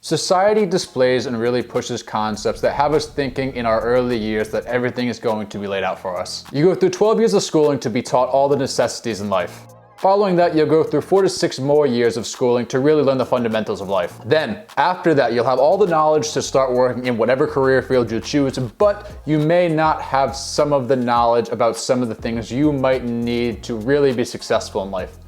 Society displays and really pushes concepts that have us thinking in our early years that everything is going to be laid out for us. You go through 12 years of schooling to be taught all the necessities in life. Following that, you'll go through 4 to 6 more years of schooling to really learn the fundamentals of life. Then, after that, you'll have all the knowledge to start working in whatever career field you choose, but you may not have some of the knowledge about some of the things you might need to really be successful in life.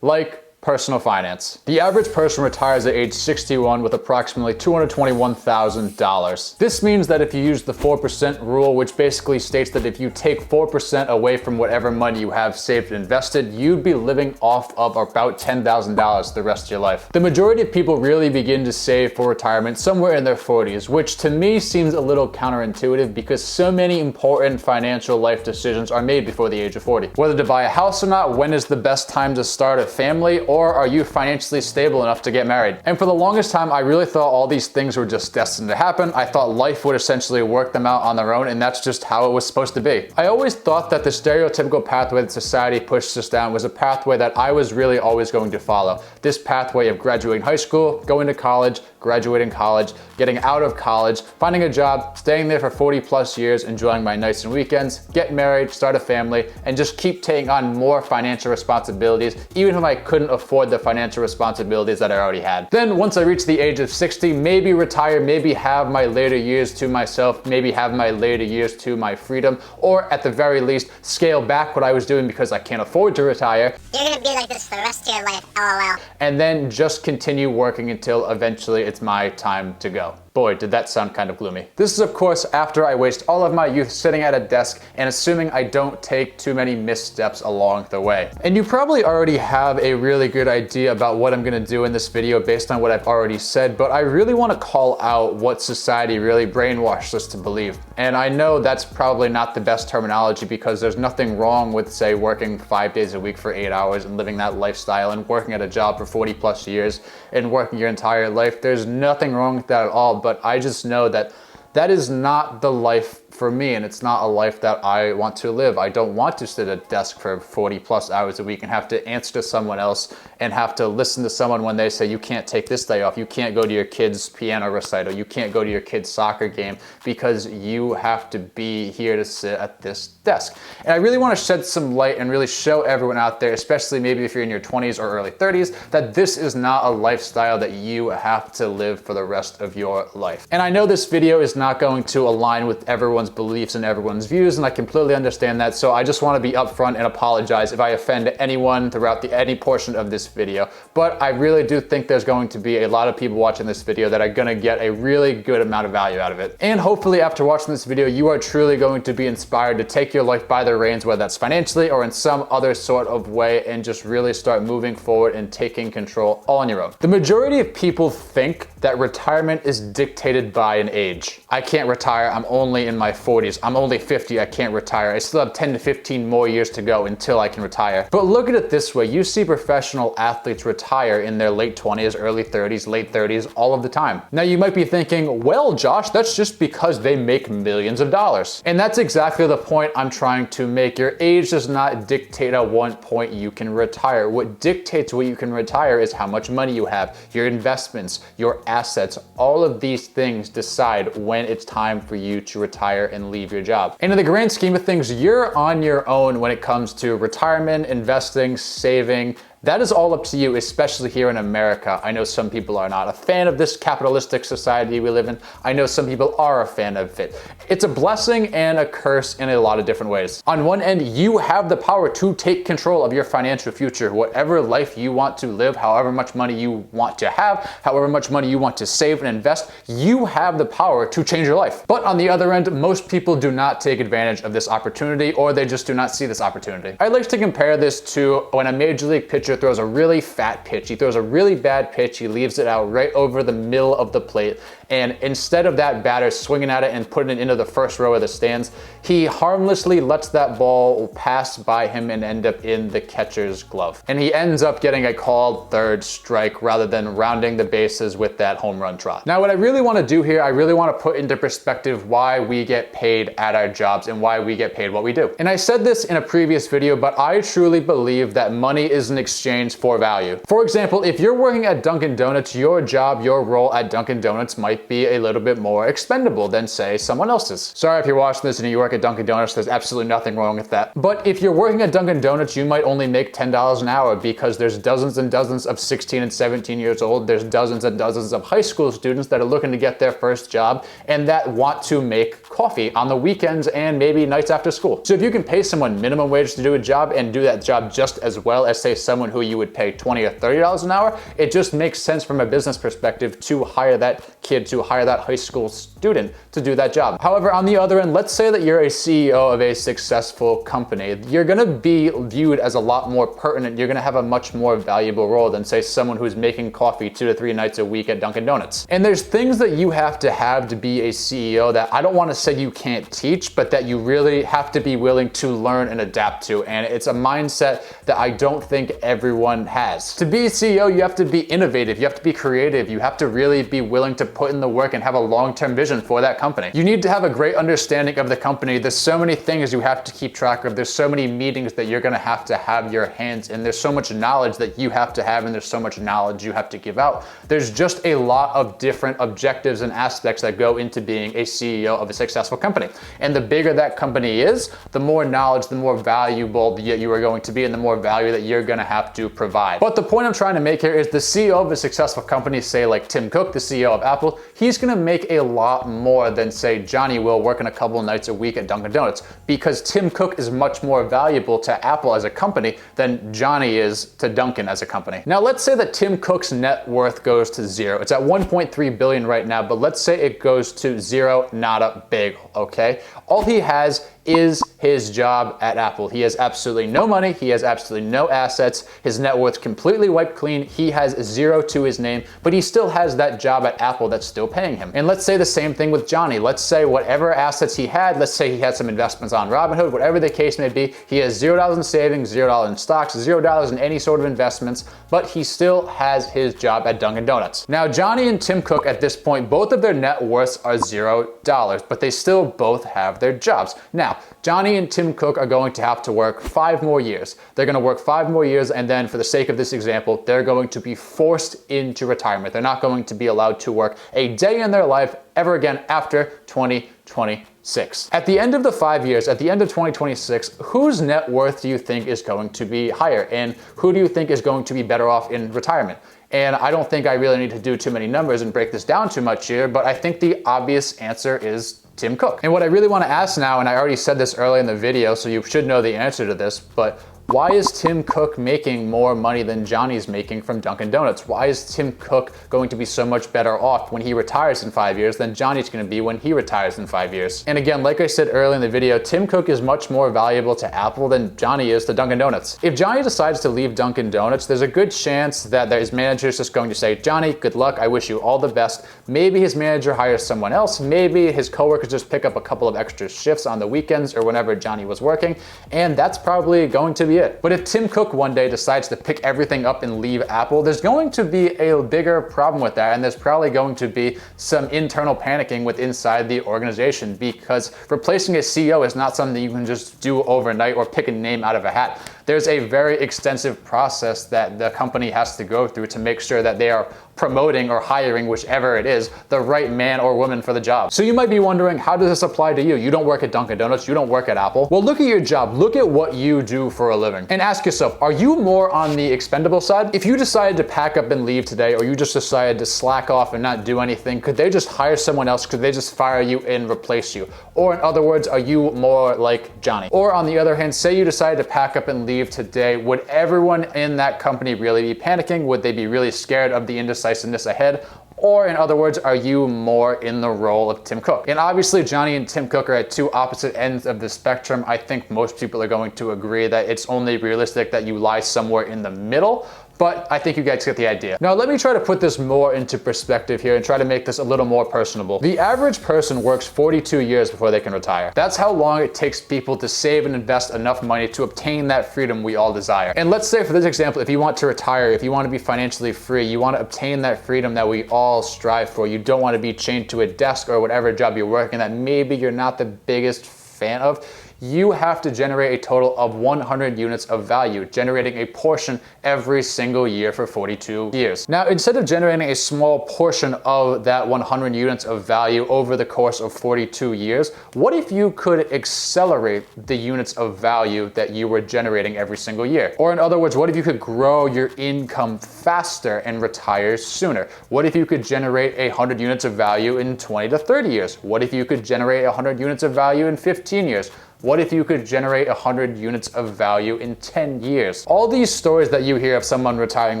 Like personal finance. The average person retires at age 61 with approximately $221,000. This means that if you use the 4% rule, which basically states that if you take 4% away from whatever money you have saved and invested, you'd be living off of about $10,000 the rest of your life. The majority of people really begin to save for retirement somewhere in their 40s, which to me seems a little counterintuitive because so many important financial life decisions are made before the age of 40. Whether to buy a house or not, when is the best time to start a family, or are you financially stable enough to get married? And for the longest time, I really thought all these things were just destined to happen. I thought life would essentially work them out on their own, and that's just how it was supposed to be. I always thought that the stereotypical pathway that society pushed us down was a pathway that I was really always going to follow. This pathway of graduating high school, going to college, graduating college, getting out of college, finding a job, staying there for 40 plus years, enjoying my nights and weekends, get married, start a family, and just keep taking on more financial responsibilities, even if I couldn't afford the financial responsibilities that I already had. Then once I reached the age of 60, maybe retire, maybe have my later years to myself, maybe have my later years to my freedom, or at the very least, scale back what I was doing because I can't afford to retire. You're gonna be like this for the rest of your life, LOL. And then just continue working until eventually it's my time to go. Boy, did that sound kind of gloomy. This is of course after I waste all of my youth sitting at a desk and assuming I don't take too many missteps along the way. And you probably already have a really good idea about what I'm gonna do in this video based on what I've already said, but I really wanna call out what society really brainwashed us to believe. And I know that's probably not the best terminology because there's nothing wrong with, say, working 5 days a week for 8 hours and living that lifestyle and working at a job for 40 plus years and working your entire life. There's nothing wrong with that at all, but I just know that that is not the life for me, and it's not a life that I want to live. I don't want to sit at a desk for 40 plus hours a week and have to answer to someone else and have to listen to someone when they say you can't take this day off, you can't go to your kid's piano recital, you can't go to your kid's soccer game because you have to be here to sit at this desk. And I really want to shed some light and really show everyone out there, especially maybe if you're in your 20s or early 30s, that this is not a lifestyle that you have to live for the rest of your life. And I know this video is not going to align with everyone's beliefs and everyone's views, and I completely understand that, so I just want to be upfront and apologize if I offend anyone throughout any portion of this video. But I really do think there's going to be a lot of people watching this video that are going to get a really good amount of value out of it. And hopefully after watching this video, you are truly going to be inspired to take your life by the reins, whether that's financially or in some other sort of way, and just really start moving forward and taking control all on your own. The majority of people think that retirement is dictated by an age. I can't retire, I'm only in my 40s, I'm only 50, I can't retire, I still have 10 to 15 more years to go until I can retire. But look at it this way, you see professional athletes retire in their late 20s, early 30s, late 30s, all of the time. Now you might be thinking, well Josh, that's just because they make millions of dollars. And that's exactly the point I'm trying to make. Your age does not dictate at what point you can retire. What dictates what you can retire is how much money you have, your investments, your assets. All of these things decide when it's time for you to retire and leave your job. And in the grand scheme of things, you're on your own when it comes to retirement, investing, saving. That is all up to you, especially here in America. I know some people are not a fan of this capitalistic society we live in. I know some people are a fan of it. It's a blessing and a curse in a lot of different ways. On one end, you have the power to take control of your financial future. Whatever life you want to live, however much money you want to have, however much money you want to save and invest, you have the power to change your life. But on the other end, most people do not take advantage of this opportunity, or they just do not see this opportunity. I'd like to compare this to when a major league pitcher throws a really fat pitch. He throws a really bad pitch, he leaves it out right over the middle of the plate, and instead of that batter swinging at it and putting it into the first row of the stands, he harmlessly lets that ball pass by him and end up in the catcher's glove. And he ends up getting a called third strike rather than rounding the bases with that home run trot. Now what I really want to do here, I really want to put into perspective why we get paid at our jobs and why we get paid what we do. And I said this in a previous video, but I truly believe that money is an exchange for value. For example, if you're working at Dunkin' Donuts, your job, your role at Dunkin' Donuts might be a little bit more expendable than, say, someone else's. Sorry if you're watching this and you work at Dunkin' Donuts, there's absolutely nothing wrong with that. But if you're working at Dunkin' Donuts, you might only make $10 an hour because there's dozens and dozens of 16 and 17 years old, there's dozens and dozens of high school students that are looking to get their first job and that want to make coffee on the weekends and maybe nights after school. So if you can pay someone minimum wage to do a job and do that job just as well as, say, someone who you would pay $20 or $30 an hour, it just makes sense from a business perspective to hire that kid, to hire that high school student to do that job. However, on the other end, let's say that you're a CEO of a successful company. You're gonna be viewed as a lot more pertinent. You're gonna have a much more valuable role than, say, someone who's making coffee 2 to 3 nights a week at Dunkin' Donuts. And there's things that you have to be a CEO that I don't wanna say you can't teach, but that you really have to be willing to learn and adapt to. And it's a mindset that I don't think everyone has. To be a CEO, you have to be innovative, you have to be creative, you have to really be willing to put in the work and have a long-term vision for that company. You need to have a great understanding of the company. There's so many things you have to keep track of. There's so many meetings that you're gonna have to have your hands in. There's so much knowledge that you have to have, and there's so much knowledge you have to give out. There's just a lot of different objectives and aspects that go into being a CEO of a successful company. And the bigger that company is, the more knowledge, the more valuable you are going to be, and the more value that you're gonna have to provide. But the point I'm trying to make here is the CEO of a successful company, say like Tim Cook, the CEO of Apple, he's gonna make a lot more than, say, Johnny will working a couple nights a week at Dunkin' Donuts, because Tim Cook is much more valuable to Apple as a company than Johnny is to Dunkin' as a company. Now let's say that Tim Cook's net worth goes to zero. It's at 1.3 billion right now, but let's say it goes to zero, nada, big, okay? All he has is his job at Apple. He has absolutely no money, he has absolutely no assets, his net worth's completely wiped clean, he has zero to his name, but he still has that job at Apple that's still paying him. And let's say the same thing with Johnny. Let's say whatever assets he had, let's say he had some investments on Robinhood, whatever the case may be, he has $0 in savings, $0 in stocks, $0 in any sort of investments, but he still has his job at Dunkin' Donuts. Now, Johnny and Tim Cook at this point, both of their net worths are $0, but they still both have their jobs. Now, Johnny and Tim Cook are going to have to work 5 more years. They're gonna work 5 more years, and then for the sake of this example, they're going to be forced into retirement. They're not going to be allowed to work a day in their life ever again after 2026. At the end of the 5 years, at the end of 2026, whose net worth do you think is going to be higher? And who do you think is going to be better off in retirement? And I don't think I really need to do too many numbers and break this down too much here, but I think the obvious answer is Tim Cook. And what I really want to ask now, and I already said this early in the video, so you should know the answer to this, but why is Tim Cook making more money than Johnny's making from Dunkin' Donuts? Why is Tim Cook going to be so much better off when he retires in 5 years than Johnny's going to be when he retires in 5 years? And again, like I said earlier in the video, Tim Cook is much more valuable to Apple than Johnny is to Dunkin' Donuts. If Johnny decides to leave Dunkin' Donuts, there's a good chance that his manager is just going to say, Johnny, good luck, I wish you all the best. Maybe his manager hires someone else. Maybe his coworkers just pick up a couple of extra shifts on the weekends or whenever Johnny was working, and that's probably going to be it. But if Tim Cook one day decides to pick everything up and leave Apple, there's going to be a bigger problem with that, and there's probably going to be some internal panicking with inside the organization, because replacing a CEO is not something you can just do overnight or pick a name out of a hat. There's a very extensive process that the company has to go through to make sure that they are promoting or hiring, whichever it is, the right man or woman for the job. So you might be wondering, how does this apply to you? You don't work at Dunkin' Donuts, you don't work at Apple. Well, look at your job, look at what you do for a living, and ask yourself, are you more on the expendable side? If you decided to pack up and leave today, or you just decided to slack off and not do anything, could they just hire someone else? Could they just fire you and replace you? Or in other words, are you more like Johnny? Or on the other hand, say you decided to pack up and leave today, would everyone in that company really be panicking? Would they be really scared of the indecisiveness ahead? Or in other words, are you more in the role of Tim Cook? And obviously Johnny and Tim Cook are at two opposite ends of the spectrum. I think most people are going to agree that it's only realistic that you lie somewhere in the middle. But I think you guys get the idea. Now let me try to put this more into perspective here and try to make this a little more personable. The average person works 42 years before they can retire. That's how long it takes people to save and invest enough money to obtain that freedom we all desire. And let's say for this example, if you want to retire, if you want to be financially free, you want to obtain that freedom that we all strive for. You don't want to be chained to a desk or whatever job you're working that maybe you're not the biggest fan of. you have to generate a total of 100 units of value, generating a portion every single year for 42 years. Now, instead of generating a small portion of that 100 units of value over the course of 42 years, what if you could accelerate the units of value that you were generating every single year? Or in other words, what if you could grow your income faster and retire sooner? What if you could generate 100 units of value in 20 to 30 years? What if you could generate 100 units of value in 15 years? What if you could generate 100 units of value in 10 years? All these stories that you hear of someone retiring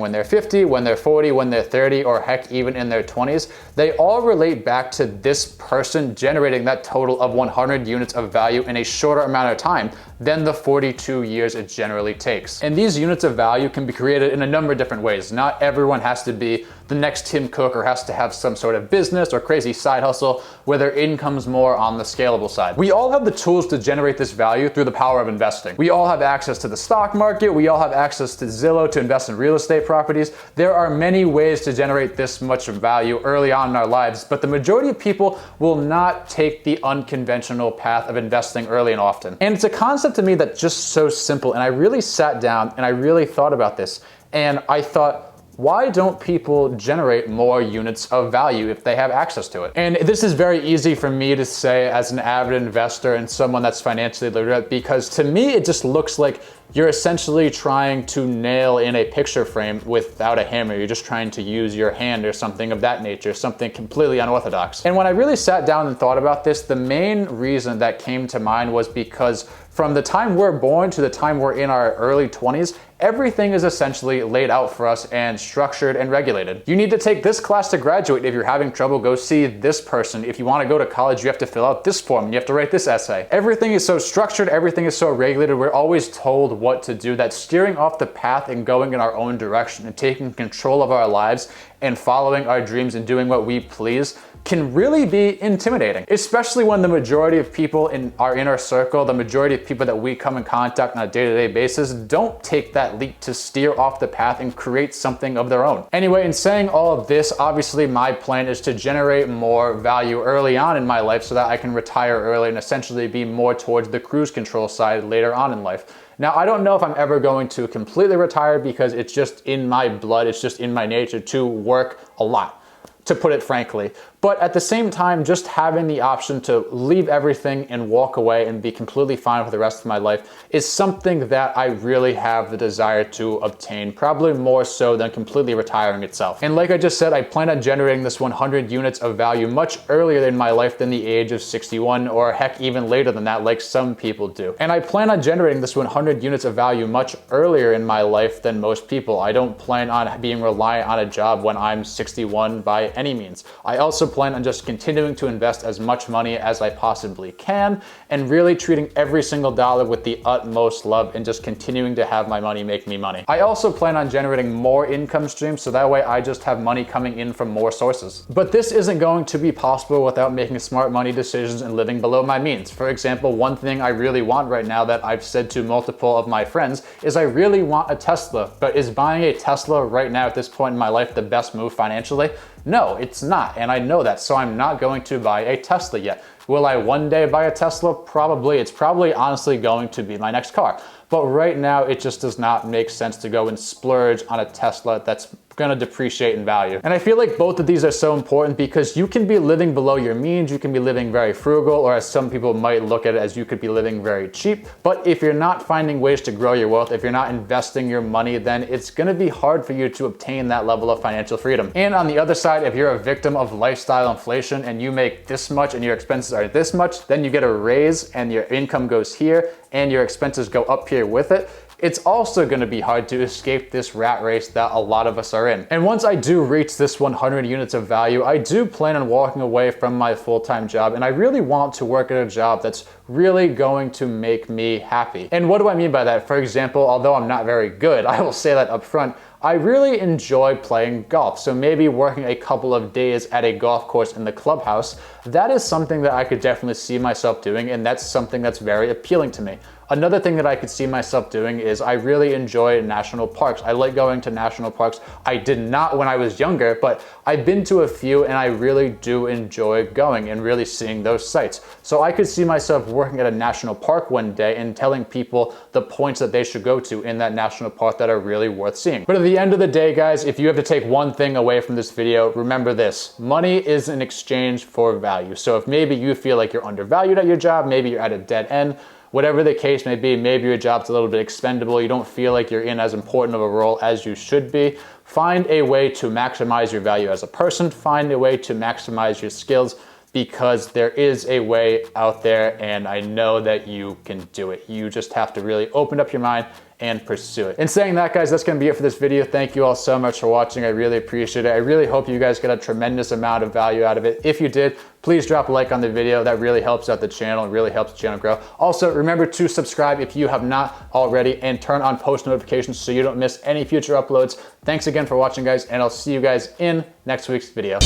when they're 50, when they're 40, when they're 30, or heck, even in their 20s, they all relate back to this person generating that total of 100 units of value in a shorter amount of time than the 42 years it generally takes. And these units of value can be created in a number of different ways. Not everyone has to be the next Tim Cook or has to have some sort of business or crazy side hustle where their income's more on the scalable side. We all have the tools to generate this value through the power of investing. We all have access to the stock market. We all have access to Zillow to invest in real estate properties. There are many ways to generate this much value early on in our lives, but the majority of people will not take the unconventional path of investing early and often. And it's a concept to me that's just so simple. And I really sat down and I really thought about this. And I thought, why don't people generate more units of value if they have access to it? And this is very easy for me to say as an avid investor and someone that's financially literate, because to me, it just looks like you're essentially trying to nail in a picture frame without a hammer. You're just trying to use your hand or something of that nature, something completely unorthodox. And when I really sat down and thought about this, the main reason that came to mind was because from the time we're born to the time we're in our early 20s, everything is essentially laid out for us and structured and regulated. You need to take this class to graduate. If you're having trouble, go see this person. If you want to go to college, you have to fill out this form and you have to write this essay. Everything is so structured, everything is so regulated. We're always told what to do, that steering off the path and going in our own direction and taking control of our lives and following our dreams and doing what we please can really be intimidating, especially when the majority of people in our inner circle, the majority of people that we come in contact on a day-to-day basis don't take that leap to steer off the path and create something of their own. Anyway, in saying all of this, obviously my plan is to generate more value early on in my life so that I can retire early and essentially be more towards the cruise control side later on in life. Now, I don't know if I'm ever going to completely retire because it's just in my blood, it's just in my nature to work a lot, to put it frankly. But at the same time, just having the option to leave everything and walk away and be completely fine for the rest of my life is something that I really have the desire to obtain, probably more so than completely retiring itself. And like I just said, I plan on generating this 100 units of value much earlier in my life than the age of 61, or heck, even later than that, like some people do. And I plan on generating this 100 units of value much earlier in my life than most people. I don't plan on being reliant on a job when I'm 61 by any means. I also plan on just continuing to invest as much money as I possibly can and really treating every single dollar with the utmost love and just continuing to have my money make me money. I also plan on generating more income streams so that way I just have money coming in from more sources. But this isn't going to be possible without making smart money decisions and living below my means. For example, one thing I really want right now that I've said to multiple of my friends is I really want a Tesla. But is buying a Tesla right now at this point in my life the best move financially? No, it's not, and I know that, so I'm not going to buy a Tesla yet. Will I one day buy a Tesla? Probably. It's probably honestly going to be my next car. But right now, it just does not make sense to go and splurge on a Tesla that's gonna depreciate in value. And I feel like both of these are so important because you can be living below your means, you can be living very frugal, or as some people might look at it as you could be living very cheap. But if you're not finding ways to grow your wealth, if you're not investing your money, then it's gonna be hard for you to obtain that level of financial freedom. And on the other side, if you're a victim of lifestyle inflation and you make this much and your expenses are this much, then you get a raise and your income goes here and your expenses go up here with it, it's also going to be hard to escape this rat race that a lot of us are in. And once I do reach this 100 units of value, I do plan on walking away from my full-time job, and I really want to work at a job that's really going to make me happy. And what do I mean by that? For example, although I'm not very good, I will say that up front, I really enjoy playing golf. So maybe working a couple of days at a golf course in the clubhouse, that is something that I could definitely see myself doing, and that's something that's very appealing to me. Another thing that I could see myself doing is I really enjoy national parks. I like going to national parks. I did not when I was younger, but I've been to a few and I really do enjoy going and really seeing those sights. So I could see myself working at a national park one day and telling people the points that they should go to in that national park that are really worth seeing. But at the end of the day, guys, if you have to take one thing away from this video, remember this: money is an exchange for value. So if maybe you feel like you're undervalued at your job, maybe you're at a dead end, whatever the case may be, maybe your job's a little bit expendable, you don't feel like you're in as important of a role as you should be, find a way to maximize your value as a person, find a way to maximize your skills, because there is a way out there and I know that you can do it. You just have to really open up your mind and pursue it. In saying that, guys, that's gonna be it for this video. Thank you all so much for watching. I really appreciate it. I really hope you guys got a tremendous amount of value out of it. If you did, please drop a like on the video. That really helps out the channel. It really helps the channel grow. Also, remember to subscribe if you have not already and turn on post notifications so you don't miss any future uploads. Thanks again for watching, guys, and I'll see you guys in next week's video.